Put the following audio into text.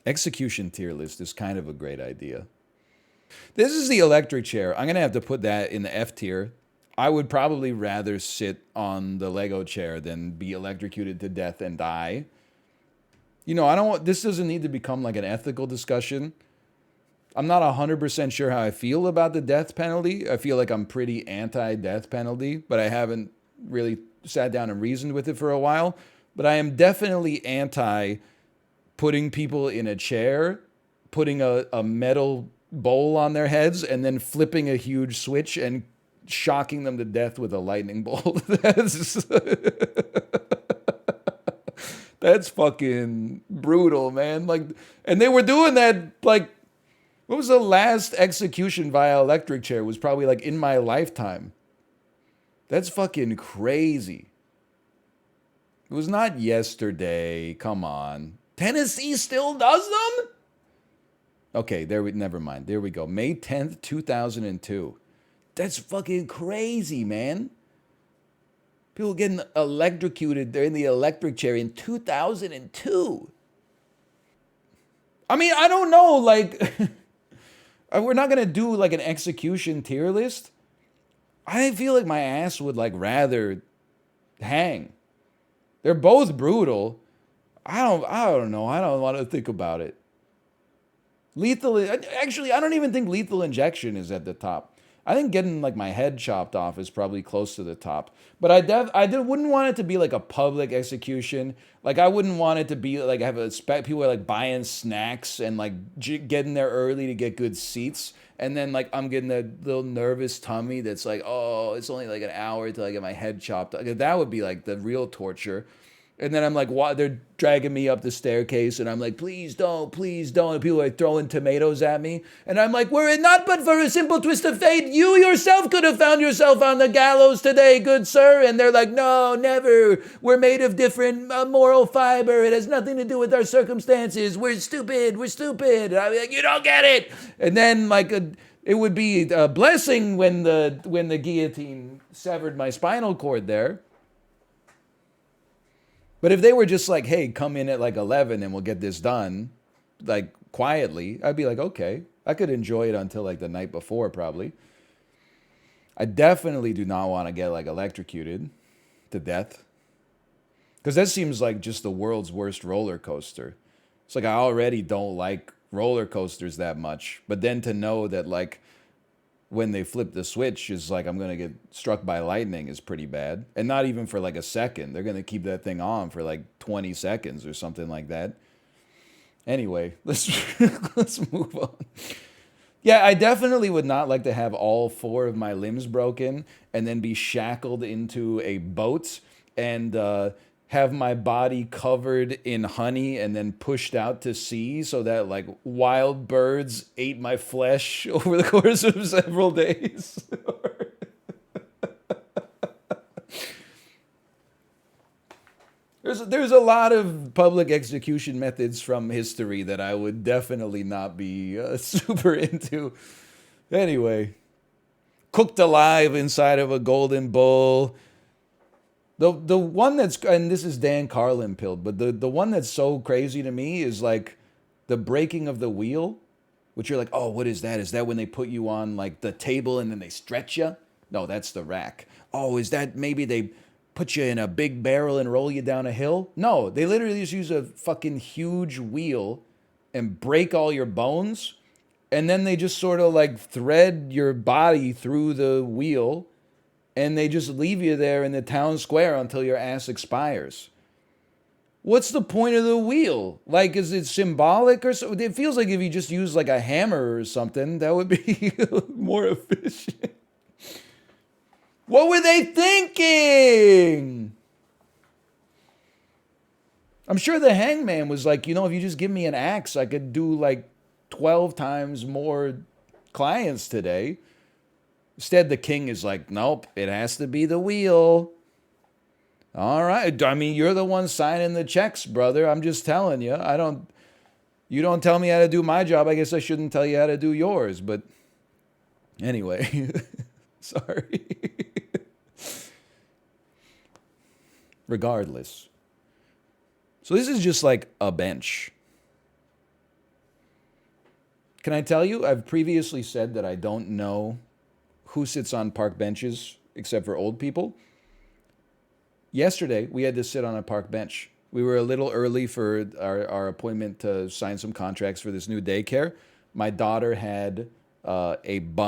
Execution tier list is kind of a great idea. This is the electric chair. I'm going to have to put that in the F tier. I would probably rather sit on the Lego chair than be electrocuted to death and die. You know, I don't want, this doesn't need to become like an ethical discussion. I'm not 100% sure how I feel about the death penalty. I feel like I'm pretty anti-death penalty, but I haven't really sat down and reasoned with it for a while. But I am definitely anti putting people in a chair, putting a metal bowl on their heads, and then flipping a huge switch and shocking them to death with a lightning bolt. That's fucking brutal, man. Like, and they were doing that, like, what was the last execution via electric chair? It was probably like in my lifetime. That's fucking crazy. It was not yesterday. Come on. Tennessee still does them? Okay, never mind. There we go. May 10th, 2002. That's fucking crazy, man. People getting electrocuted. They're in the electric chair in 2002. I mean, I don't know. Like, we're not going to do like an execution tier list. I feel like my ass would like rather hang. They're both brutal. I don't know. I don't want to think about it. Actually, I don't even think lethal injection is at the top. I think getting like my head chopped off is probably close to the top. But wouldn't want it to be like a public execution. Like I wouldn't want it to be like people are like buying snacks and like getting there early to get good seats. And then like I'm getting a little nervous tummy that's like, oh, it's only like an hour till I get my head chopped. That would be like the real torture. And then I'm like, they're dragging me up the staircase, and I'm like, please don't, please don't. And people are throwing tomatoes at me. And I'm like, were it not but for a simple twist of fate, you yourself could have found yourself on the gallows today, good sir. And they're like, no, never. We're made of different moral fiber. It has nothing to do with our circumstances. We're stupid. We're stupid. And I'm like, you don't get it. And then like it would be a blessing when the guillotine severed my spinal cord there. But if they were just like, hey, come in at like 11 and we'll get this done, like quietly, I'd be like, okay. I could enjoy it until like the night before, probably. I definitely do not want to get like electrocuted to death. Because that seems like just the world's worst roller coaster. It's like I already don't like roller coasters that much. But then to know that like when they flip the switch is like I'm going to get struck by lightning is pretty bad. And not even for like a second. They're going to keep that thing on for like 20 seconds or something like that. Anyway, let's move on. Yeah, I definitely would not like to have all 4 of my limbs broken and then be shackled into a boat and have my body covered in honey and then pushed out to sea so that like wild birds ate my flesh over the course of several days. There's a lot of public execution methods from history that I would definitely not be super into. Anyway, cooked alive inside of a golden bowl. The one that's, and this is Dan Carlin pilled, but the one that's so crazy to me is like the breaking of the wheel, which you're like, oh, what is that? Is that when they put you on like the table and then they stretch you? No, that's the rack. Oh, is that maybe they put you in a big barrel and roll you down a hill? No, they literally just use a fucking huge wheel and break all your bones. And then they just sort of like thread your body through the wheel. And they just leave you there in the town square until your ass expires. What's the point of the wheel? Like, is it symbolic or so? It feels like if you just use like a hammer or something, that would be more efficient. What were they thinking? I'm sure the hangman was like, if you just give me an axe, I could do like 12 times more clients today. Instead, the king is like, nope, it has to be the wheel. All right. I mean, you're the one signing the checks, brother. I'm just telling you. You don't tell me how to do my job. I guess I shouldn't tell you how to do yours. But anyway, sorry. Regardless. So this is just like a bench. Can I tell you, I've previously said that I don't know who sits on park benches except for old people. Yesterday, we had to sit on a park bench. We were a little early for our appointment to sign some contracts for this new daycare. My daughter had a bunch